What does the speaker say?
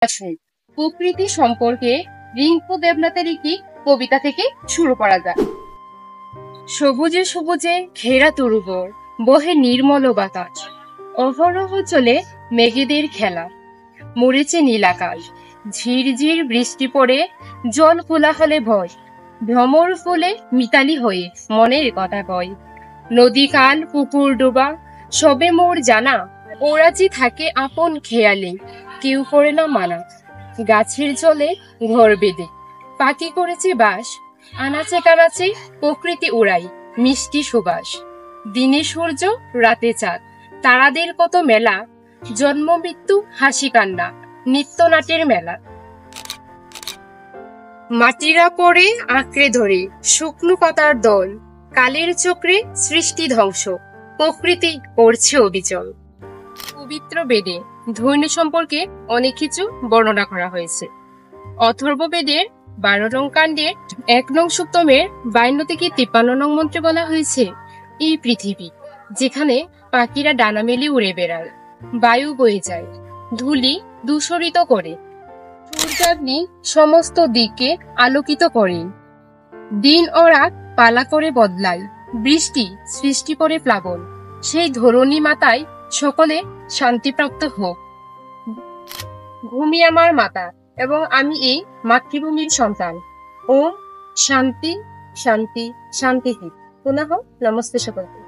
আসুন প্রকৃতি সম্পর্কে রিঙ্কু দেবনাথের একটি কবিতা থেকে শুরু করা যাক। সবুজে সবুজে ঘেরা তরুবর, বহে নির্মল বাতাস, অহরহ চলে মেঘেদের খেলা, মরেছে নীল আকাশ, ঝিরঝির বৃষ্টি পড়ে জল কোলাহলে ভয়, ভ্রমর ফুলে মিতালি হয়ে মনের কথা কয়। নদী খাল পুকুর ডোবা সবে মোর জানা, ওরা যে থাকে আপন খেয়ালে, কেউ করে না মানা। গাছের জলে ঘর বেঁধে পাখি করেছে বাস, আনাচে কানাচে প্রকৃতি উড়াই মিষ্টি সুবাস। দিনে সূর্য রাতে চাঁদ, তারাদের কত মেলা, জন্ম মৃত্যু হাসি কান্না, নিত্যনাটের মেলা। মাটিরা পড়ে আঁকড়ে ধরে শুকনো পাতার দল, কালের চক্রে সৃষ্টি ধ্বংস, প্রকৃতি করছে অবিচল। পবিত্র বেদে ধৈর্য সম্পর্কে অনেক কিছু বর্ণনা করা হয়েছে। অথর্ব বেদের 12 নং কাণ্ডের 1 নং সূক্তমের 52 থেকে 53 নং মন্ত্রে বলা হয়েছে, এই পৃথিবী যেখানে পাখিরা ডানা মেলে উড়ে বেড়ায়, বায়ু বয়ে যায়, ধূলি দূষরিত করে, সূর্যাগ্নি সমস্ত দিককে আলোকিত করে, দিন ও রাত পালা করে বদলায়, বৃষ্টি সৃষ্টি করে প্লাবন, সেই ধরণী মাতায় সকলে শান্তিপ্রাপ্ত হোক। ভূমি আমার মাতা এবং আমি এই মাতৃভূমির সন্তান। ওম শান্তি শান্তি শান্তি। পুনঃ নমস্তে সকলকে।